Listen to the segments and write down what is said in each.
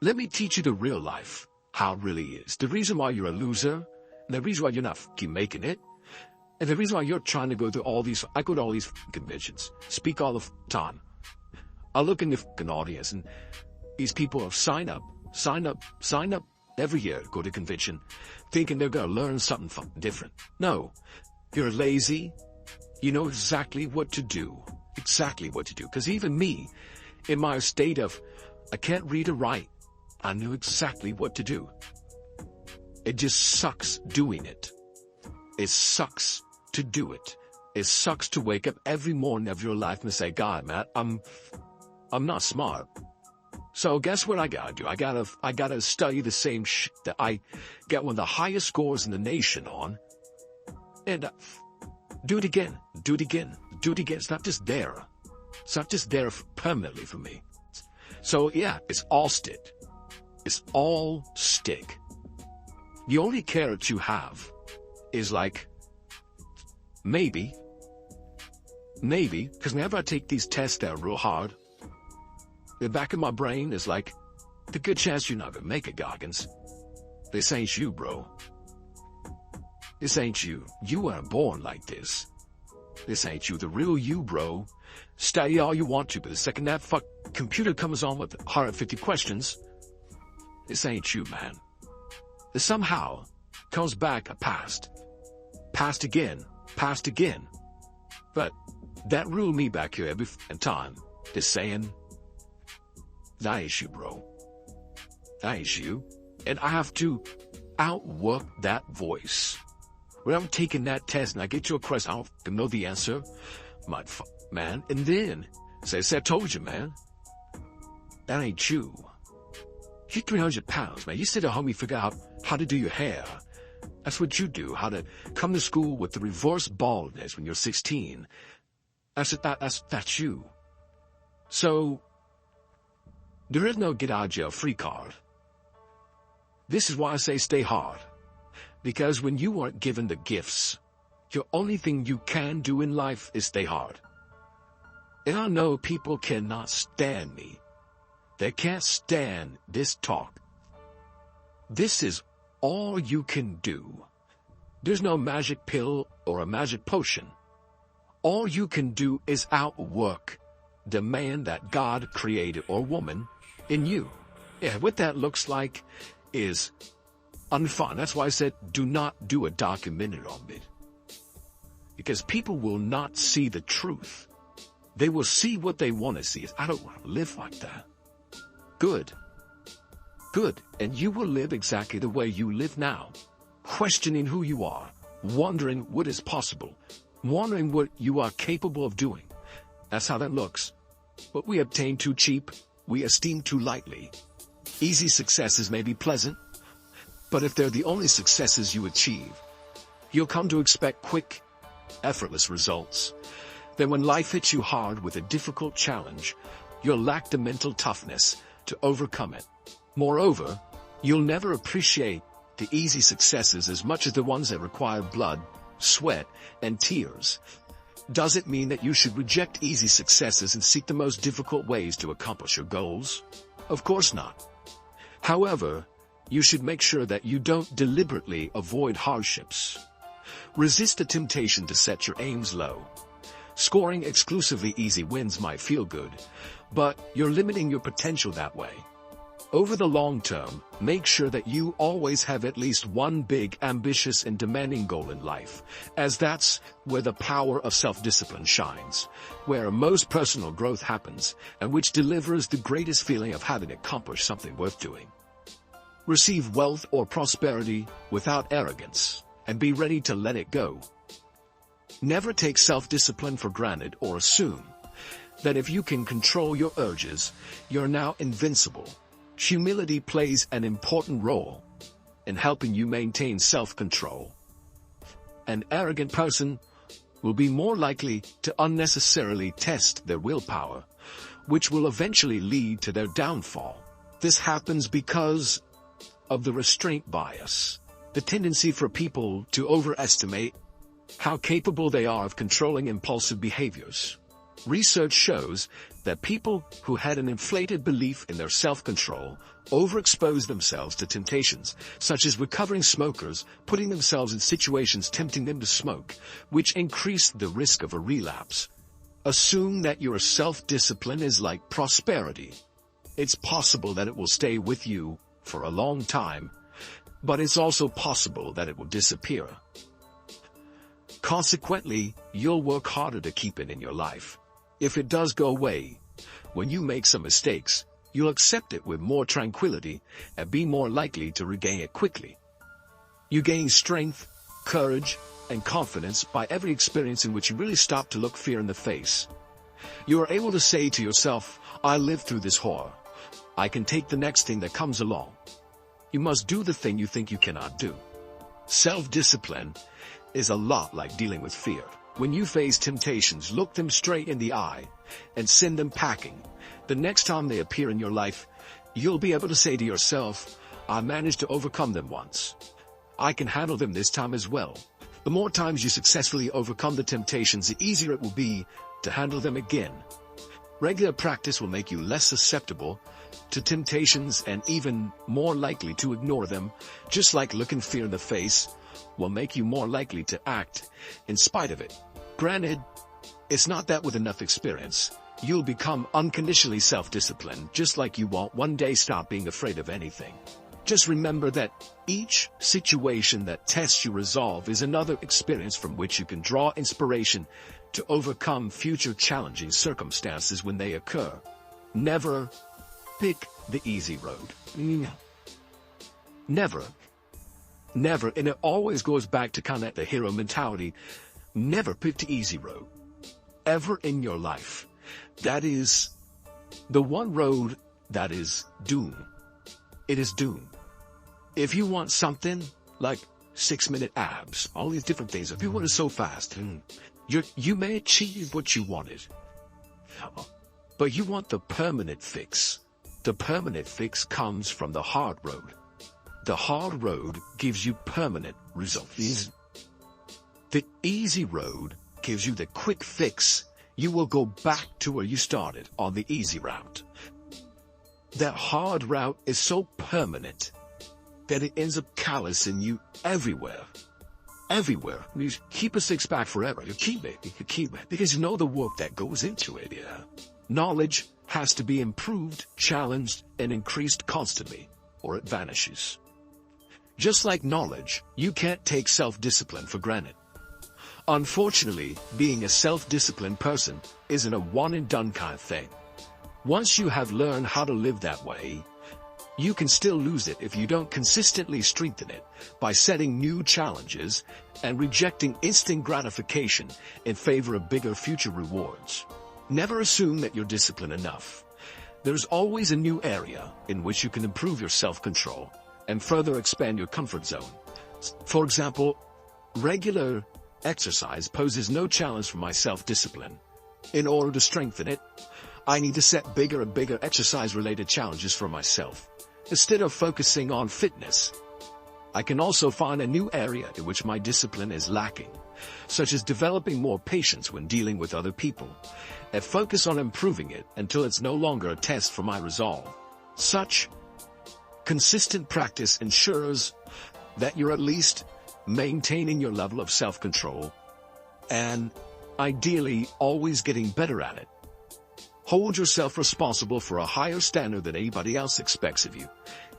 Let me teach you the real life, how it really is. The reason why you're a loser, and the reason why you're not fucking making it, and the reason why you're trying to go through all these, I go to all these conventions, speak all the time. I look in the fucking audience, and these people have sign up every year to go to convention, thinking they're gonna learn something fucking different. No, you're lazy. You know exactly what to do. Exactly what to do. Because even me, in my state of, I can't read or write, I knew exactly what to do. It just sucks doing it. It sucks to do it. It sucks to wake up every morning of your life and say, God, man, I'm not smart. So guess what I gotta do? I gotta study the same shit that I get one of the highest scores in the nation on. And do it again. Do it again. Do it again. It's not just there. It's not just there permanently for me. So yeah, it's all stick. It's all stick. The only carrot you have is like, maybe, because whenever I take these tests that are real hard, the back of my brain is like, the good chance you're not gonna make it, Goggins. This ain't you, bro. This ain't you. You weren't born like this. This ain't you, the real you, bro. Study all you want to, but the second that computer comes on with 150 questions, this ain't you, man. It somehow comes back a past. Past again. But that rule me back here every time is saying, that ain't you, bro. That ain't you. And I have to outwork that voice. When I'm taking that test and I get you a question, I don't know the answer, man. And then, say, I told you, man. That ain't you. You're 300 pounds, man. You sit at home, you figure out how to do your hair. That's what you do. How to come to school with the reverse baldness when you're 16. That's you. So, there is no get out of jail free card. This is why I say stay hard. Because when you aren't given the gifts, your only thing you can do in life is stay hard. And I know people cannot stand me. They can't stand this talk. This is all you can do. There's no magic pill or a magic potion. All you can do is outwork the man that God created, or woman, in you. Yeah, what that looks like is unfun. That's why I said, do not do a documentary on it. Because people will not see the truth. They will see what they want to see. I don't want to live like that. Good. And you will live exactly the way you live now. Questioning who you are. Wondering what is possible. Wondering what you are capable of doing. That's how that looks. What we obtain too cheap, we esteem too lightly. Easy successes may be pleasant, but if they're the only successes you achieve, you'll come to expect quick, effortless results. Then when life hits you hard with a difficult challenge, you'll lack the mental toughness to overcome it. Moreover, you'll never appreciate the easy successes as much as the ones that require blood, sweat, and tears. Does it mean that you should reject easy successes and seek the most difficult ways to accomplish your goals? Of course not. However, you should make sure that you don't deliberately avoid hardships. Resist the temptation to set your aims low. Scoring exclusively easy wins might feel good, but you're limiting your potential that way. Over the long term, make sure that you always have at least one big, ambitious, and demanding goal in life, as that's where the power of self-discipline shines, where most personal growth happens, and which delivers the greatest feeling of having accomplished something worth doing. Receive wealth or prosperity without arrogance, and be ready to let it go. Never take self-discipline for granted or assume that if you can control your urges, you're now invincible. Humility plays an important role in helping you maintain self-control. An arrogant person will be more likely to unnecessarily test their willpower, which will eventually lead to their downfall. This happens because of the restraint bias, the tendency for people to overestimate how capable they are of controlling impulsive behaviors. Research shows that people who had an inflated belief in their self-control overexpose themselves to temptations, such as recovering smokers putting themselves in situations tempting them to smoke, which increase the risk of a relapse. Assume that your self-discipline is like prosperity. It's possible that it will stay with you for a long time, but it's also possible that it will disappear. Consequently, you'll work harder to keep it in your life. If it does go away, when you make some mistakes, you'll accept it with more tranquility and be more likely to regain it quickly. You gain strength, courage, and confidence by every experience in which you really stop to look fear in the face. You are able to say to yourself, I lived through this horror. I can take the next thing that comes along. You must do the thing you think you cannot do. Self-discipline is a lot like dealing with fear. When you face temptations, look them straight in the eye and send them packing. The next time they appear in your life, you'll be able to say to yourself, I managed to overcome them once. I can handle them this time as well. The more times you successfully overcome the temptations, the easier it will be to handle them again. Regular practice will make you less susceptible to temptations and even more likely to ignore them, just like looking fear in the face will make you more likely to act in spite of it. Granted, it's not that with enough experience, you'll become unconditionally self-disciplined, just like you won't one day stop being afraid of anything. Just remember that each situation that tests your resolve is another experience from which you can draw inspiration to overcome future challenging circumstances when they occur. Never pick the easy road. Never. And it always goes back to kind of the hero mentality. Never pick the easy road. Ever in your life. That is the one road that is doom. It is doom. If you want something like 6-minute abs, all these different things, if you want it so fast, you may achieve what you wanted. But you want the permanent fix. The permanent fix comes from the hard road. The hard road gives you permanent results. The easy road gives you the quick fix. You will go back to where you started on the easy route. That hard route is so permanent that it ends up callousing you everywhere. Everywhere. You keep a six-pack forever. You keep it. Because you know the work that goes into it. Yeah. Knowledge has to be improved, challenged, and increased constantly, or it vanishes. Just like knowledge, you can't take self-discipline for granted. Unfortunately, being a self-disciplined person isn't a one-and-done kind of thing. Once you have learned how to live that way, you can still lose it if you don't consistently strengthen it by setting new challenges and rejecting instant gratification in favor of bigger future rewards. Never assume that you're disciplined enough. There's always a new area in which you can improve your self-control and further expand your comfort zone. For example, regular exercise poses no challenge for my self-discipline. In order to strengthen it, I need to set bigger and bigger exercise-related challenges for myself. Instead of focusing on fitness, I can also find a new area in which my discipline is lacking, such as developing more patience when dealing with other people, and focus on improving it until it's no longer a test for my resolve. Such consistent practice ensures that you're at least maintaining your level of self-control and, ideally, always getting better at it. Hold yourself responsible for a higher standard than anybody else expects of you.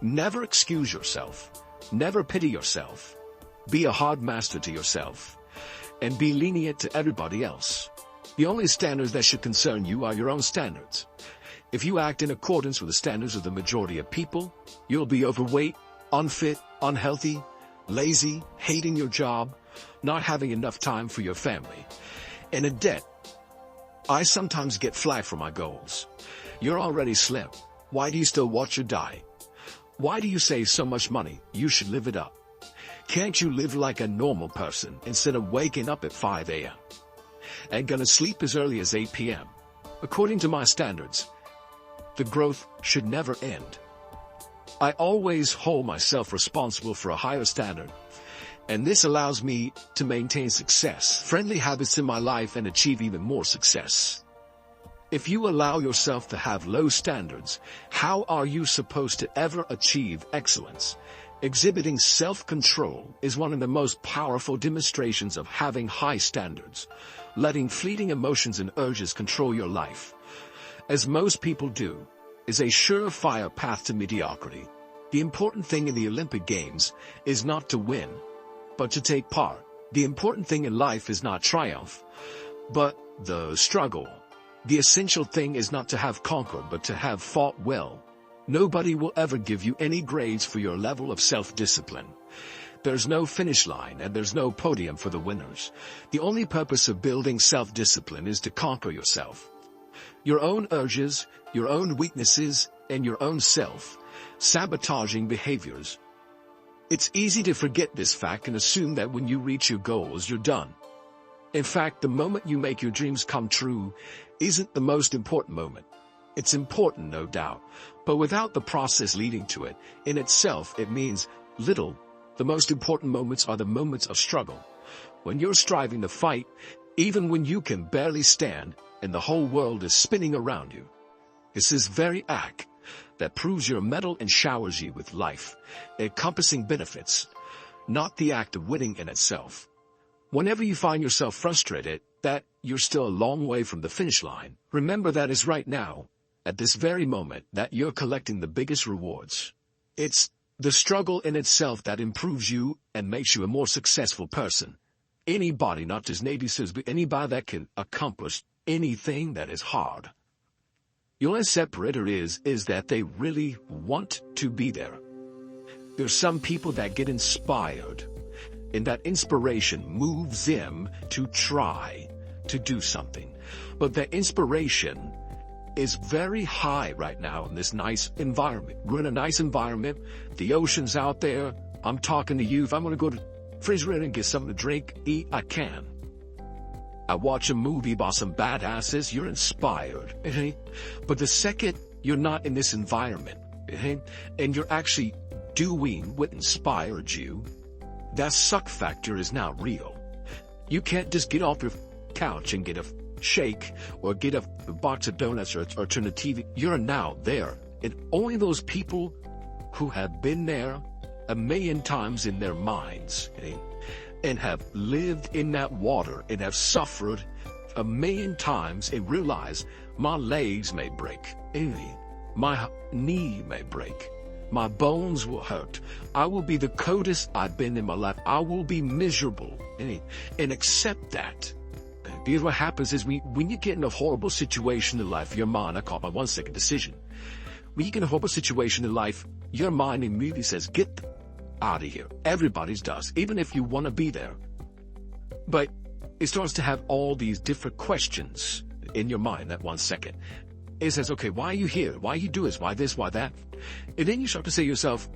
Never excuse yourself. Never pity yourself. Be a hard master to yourself. And be lenient to everybody else. The only standards that should concern you are your own standards. If you act in accordance with the standards of the majority of people, you'll be overweight, unfit, unhealthy, lazy, hating your job, not having enough time for your family, and in debt. I sometimes get flack for my goals. You're already slim. Why do you still watch your diet? Why do you save so much money? You should live it up. Can't you live like a normal person instead of waking up at 5 a.m. and gonna sleep as early as 8 p.m.? According to my standards, the growth should never end. I always hold myself responsible for a higher standard, and this allows me to maintain success, friendly habits in my life and achieve even more success. If you allow yourself to have low standards, how are you supposed to ever achieve excellence? Exhibiting self-control is one of the most powerful demonstrations of having high standards. Letting fleeting emotions and urges control your life, as most people do, is a surefire path to mediocrity. The important thing in the Olympic Games is not to win, but to take part. The important thing in life is not triumph, but the struggle. The essential thing is not to have conquered, but to have fought well. Nobody will ever give you any grades for your level of self-discipline. There's no finish line and there's no podium for the winners. The only purpose of building self-discipline is to conquer yourself. Your own urges, your own weaknesses, and your own self-sabotaging behaviors. It's easy to forget this fact and assume that when you reach your goals, you're done. In fact, the moment you make your dreams come true isn't the most important moment. It's important, no doubt, but without the process leading to it, in itself, it means little. The most important moments are the moments of struggle. When you're striving to fight, even when you can barely stand and the whole world is spinning around you. It's this very act that proves your mettle and showers you with life, encompassing benefits, not the act of winning in itself. Whenever you find yourself frustrated that you're still a long way from the finish line, remember that it's right now, at this very moment, that you're collecting the biggest rewards. It's the struggle in itself that improves you and makes you a more successful person. Anybody, not just Navy SEALs, but anybody that can accomplish anything that is hard. The only separator is that they really want to be there. There's some people that get inspired, and that inspiration moves them to try to do something. But that inspiration is very high right now in this nice environment. We're in a nice environment. The ocean's out there. I'm talking to you. If I'm going to go to the refrigerator and get something to drink, eat, I can. I watch a movie about some badasses, you're inspired. But the second you're not in this environment, and you're actually doing what inspired you, that suck factor is now real. You can't just get off your couch and get a shake or get a box of donuts or turn the TV. You're now there. And only those people who have been there a million times in their minds, and have lived in that water and have suffered a million times and realize my legs may break, my knee may break, my bones will hurt, I will be the coldest I've been in my life, I will be miserable, and accept that. Because what happens is when you get in a horrible situation in life, your mind, I call it my 1 second decision. When you get in a horrible situation in life, your mind immediately says, get out of here. Everybody's does, even if you want to be there. But it starts to have all these different questions in your mind that 1 second. It says, okay, why are you here? Why you do this? Why this? Why that? And then you start to say to yourself,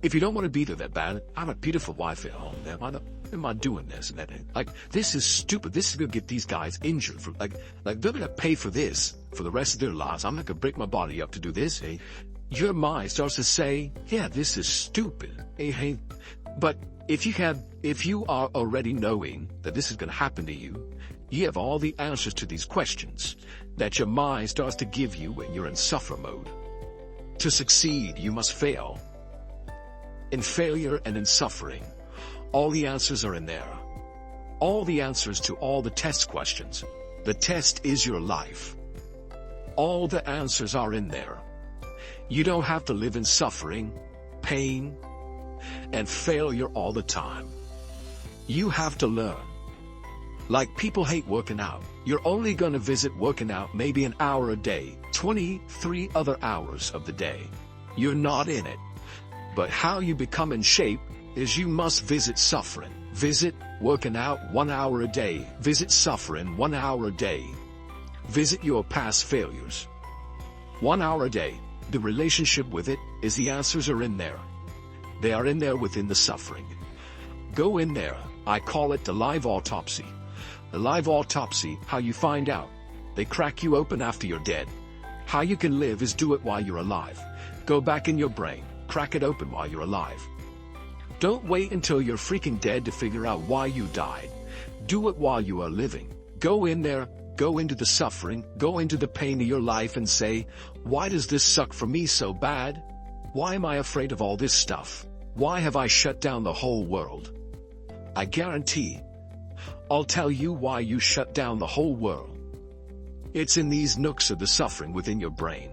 if you don't want to be there that bad, I have a beautiful wife at home. Why am I doing this and that? Like, this is stupid. This is going to get these guys injured. Like they're going to pay for this for the rest of their lives. I'm not going to break my body up to do this. Your mind starts to say, yeah, this is stupid. But if you are already knowing that this is going to happen to you, you have all the answers to these questions that your mind starts to give you when you're in suffer mode. To succeed, you must fail. In failure and in suffering, all the answers are in there. All the answers to all the test questions. The test is your life. All the answers are in there. You don't have to live in suffering, pain, and failure all the time. You have to learn. Like people hate working out. You're only going to visit working out maybe an hour a day, 23 other hours of the day. You're not in it. But how you become in shape is you must visit suffering. Visit working out 1 hour a day. Visit suffering 1 hour a day. Visit your past failures. 1 hour a day. The relationship with it is the answers are in there. They are in there within the suffering. Go in there. I call it the live autopsy. The live autopsy, how you find out. They crack you open after you're dead. How you can live is do it while you're alive. Go back in your brain. Crack it open while you're alive. Don't wait until you're freaking dead to figure out why you died. Do it while you are living. Go in there, Go into the suffering, go into the pain of your life and say, why does this suck for me so bad? Why am I afraid of all this stuff? Why have I shut down the whole world? I guarantee, I'll tell you why you shut down the whole world. It's in these nooks of the suffering within your brain.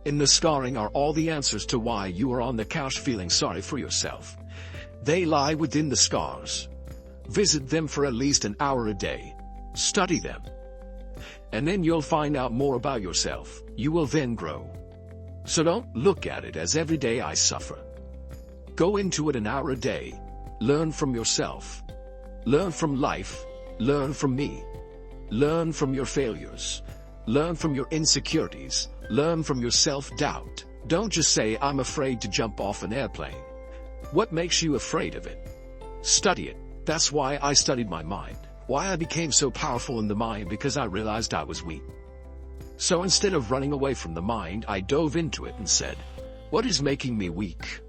In the scarring are all the answers to why you are on the couch feeling sorry for yourself. They lie within the scars. Visit them for at least an hour a day. Study them. And then you'll find out more about yourself. You will then grow. So don't look at it as every day I suffer. Go into it an hour a day. Learn from yourself. Learn from life. Learn from me. Learn from your failures. Learn from your insecurities. Learn from your self-doubt. Don't just say, I'm afraid to jump off an airplane. What makes you afraid of it? Study it. That's why I studied my mind. Why I became so powerful in the mind, because I realized I was weak. So instead of running away from the mind, I dove into it and said, what is making me weak?